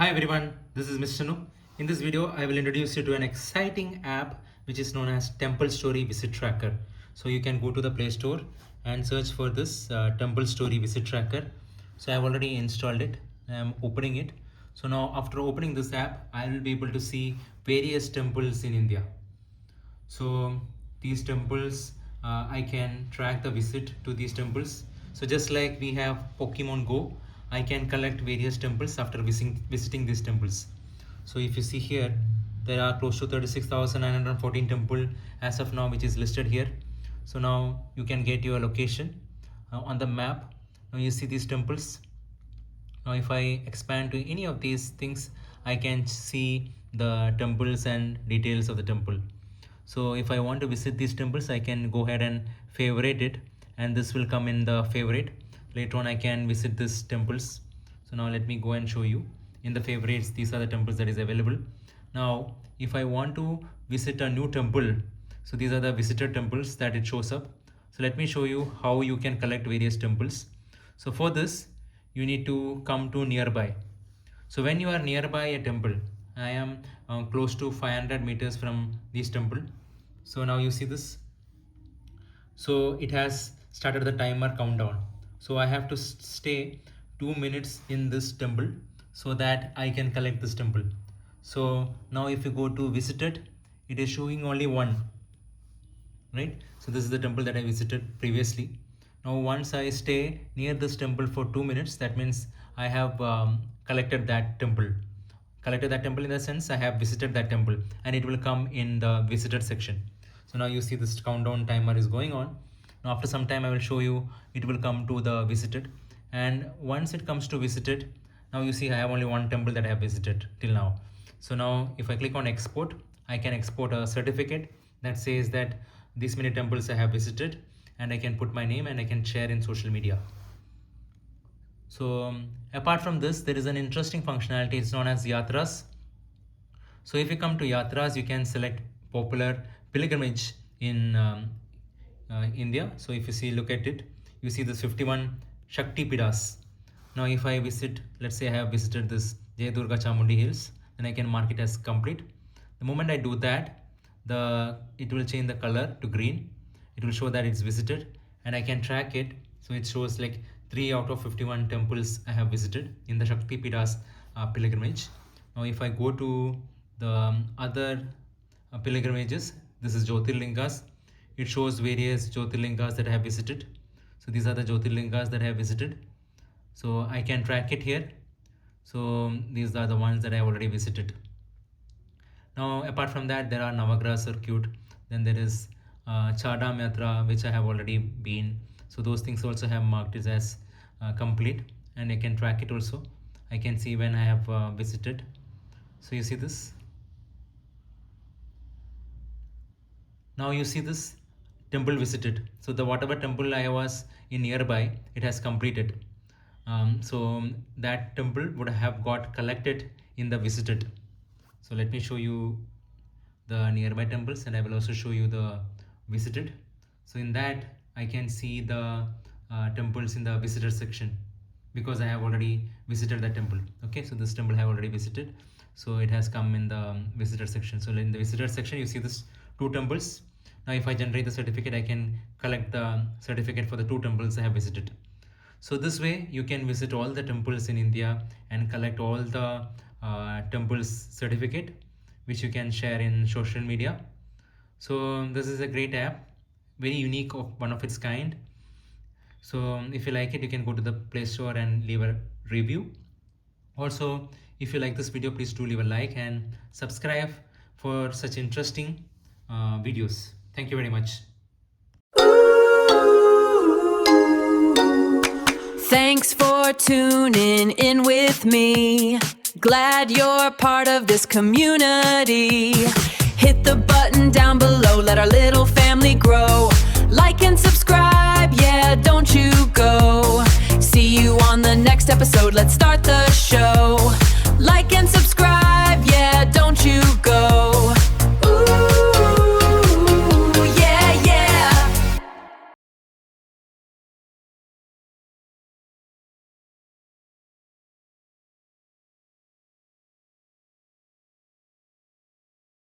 Hi everyone, this is Mr. Nu. In this video, I will introduce you to an exciting app which is known as Temple Story Visit Tracker. So you can go to the Play Store and search for this Temple Story Visit Tracker. So I have already installed it. I am opening it. So now after opening this app, I will be able to see various temples in India. So these temples, I can track the visit to these temples. So just like we have Pokemon Go, I can collect various temples after visiting these temples. So if you see here, there are close to 36,914 temple as of now, which is listed here. So now you can get your location on the map. Now you see these temples. Now if I expand to any of these things, I can see the temples and details of the temple. So if I want to visit these temples, I can go ahead and favorite it, and this will come in the favorite. Later on I can visit these temples. So now let me go and show you in the favorites. These are the temples that is available. Now if I want to visit a new temple, so these are the visited temples that it shows up. So let me show you how you can collect various temples. So for this, you need to come to nearby. So when you are nearby a temple, I am close to 500 meters from this temple. So now you see this. So it has started the timer countdown. So I have to stay 2 minutes in this temple so that I can collect this temple. So now if you go to visited, it is showing only one, right? So this is the temple that I visited previously. Now once I stay near this temple for 2 minutes, that means I have collected that temple. Collected that temple in the sense I have visited that temple, and it will come in the visited section. So now you see this countdown timer is going on. Now after some time I will show you, it will come to the visited, and once it comes to visited, now you see I have only one temple that I have visited till now. So now if I click on export, I can export a certificate that says that these many temples I have visited, and I can put my name and I can share in social media. So apart from this, there is an interesting functionality. It's known as Yatras. So if you come to Yatras, you can select popular pilgrimage in India. So if you see, look at it, you see this 51 Shakti Pidas. Now if I visit, let's say I have visited this Jai Durga Chamundi Hills, then I can mark it as complete. The moment I do that, it will change the color to green. It will show that it's visited, and I can track it. So it shows like 3 out of 51 temples I have visited in the Shakti Pidas pilgrimage. Now if I go to the other pilgrimages, this is Jyotirlingas. It shows various Jyotirlingas that I have visited. So these are the Jyotirlingas that I have visited. So I can track it here. So these are the ones that I have already visited. Now apart from that, there are Navagraha circuit. Then there is Chadam Yatra, which I have already been. So those things also have marked it as complete, and I can track it also. I can see when I have visited. So you see this. Now you see this temple visited. So the whatever temple I was in nearby, it has completed. So that temple would have got collected in the visited. So let me show you the nearby temples, and I will also show you the visited. So in that, I can see the temples in the visitor section because I have already visited that temple. Okay, so this temple I have already visited, so it has come in the visitor section. So in the visitor section, you see this 2 temples. Now if I generate the certificate, I can collect the certificate for the 2 temples I have visited. So this way you can visit all the temples in India and collect all the temples certificate, which you can share in social media. So this is a great app, very unique, of one of its kind. So if you like it, you can go to the Play Store and leave a review. Also, if you like this video, please do leave a like and subscribe for such interesting videos. Thank you very much. Thanks for tuning in with me. Glad you're part of this community. Hit the button down below, let our little family grow. Like and subscribe.